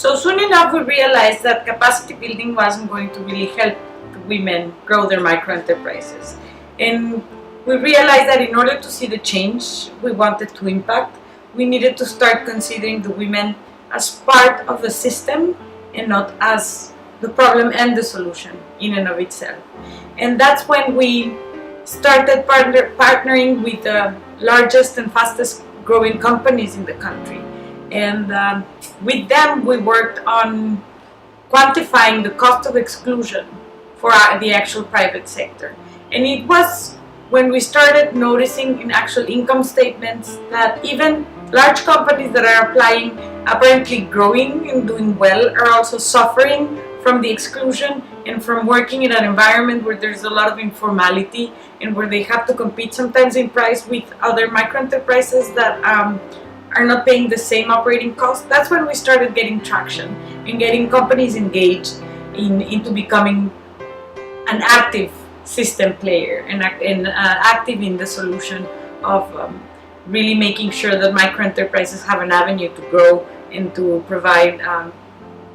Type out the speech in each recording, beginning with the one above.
So soon enough we realized that capacity building wasn't going to really help women grow their micro enterprises. And we realized that in order to see the change we wanted to impact, we needed to start considering the women as part of the system and not as the problem and the solution in and of itself. And that's when we started partnering with the largest and fastest growing companies in the country. And with them we worked on quantifying the cost of exclusion for the actual private sector. And it was when we started noticing in actual income statements that even large companies that are applying, apparently growing and doing well, are also suffering from the exclusion and from working in an environment where there's a lot of informality and where they have to compete sometimes in price with other micro enterprises that are not paying the same operating costs. That's when we started getting traction and getting companies engaged into becoming an active system player and active in the solution of really making sure that micro enterprises have an avenue to grow and to provide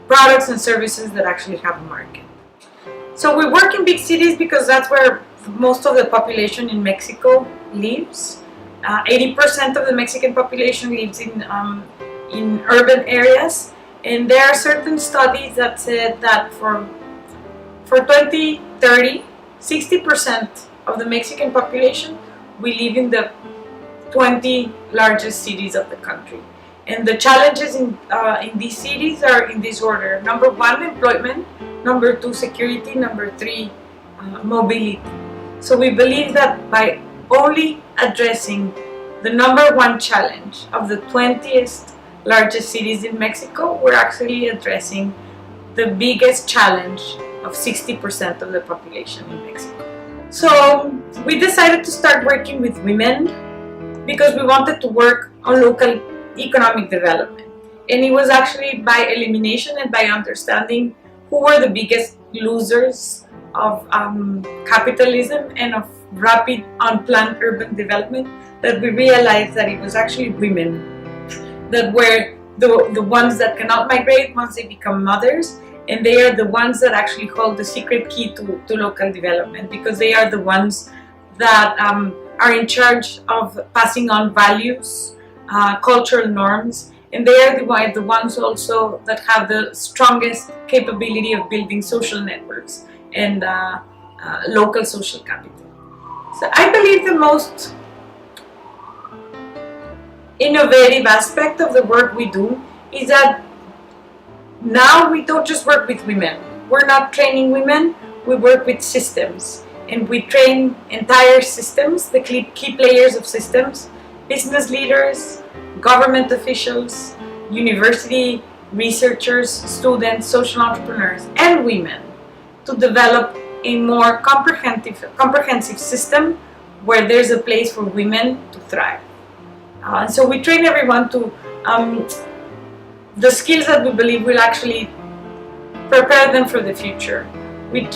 products and services that actually have a market. So we work in big cities because that's where most of the population in Mexico lives. 80% of the Mexican population lives in urban areas, and there are certain studies that said that for 2030, 60% of the Mexican population will live in the 20 largest cities of the country. And the challenges in these cities are in this order. Number 1, employment. Number 2, security. Number 3, mobility. So we believe that by only addressing the number 1 challenge of the 20th largest cities in Mexico, we're actually addressing the biggest challenge of 60% of the population in Mexico. So we decided to start working with women because we wanted to work on local economic development. And it was actually by elimination and by understanding who were the biggest losers of capitalism and of rapid unplanned urban development that we realized that it was actually women that were the ones that cannot migrate once they become mothers, and they are the ones that actually hold the secret key to local development, because they are the ones that are in charge of passing on values, cultural norms, and they are the ones also that have the strongest capability of building social networks and local social capital. So I believe the most innovative aspect of the work we do is that now we don't just work with women. We're not training women, we work with systems. And we train entire systems, the key players of systems, business leaders, government officials, university researchers, students, social entrepreneurs, and women to develop a more comprehensive system where there's a place for women to thrive. And so we train everyone to the skills that we believe will actually prepare them for the future. We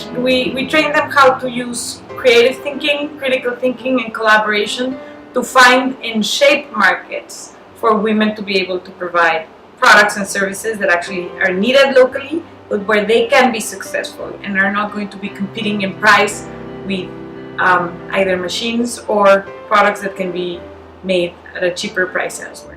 train them how to use creative thinking, critical thinking, and collaboration to find and shape markets for women to be able to provide products and services that actually are needed locally, but where they can be successful and are not going to be competing in price with either machines or products that can be made at a cheaper price elsewhere.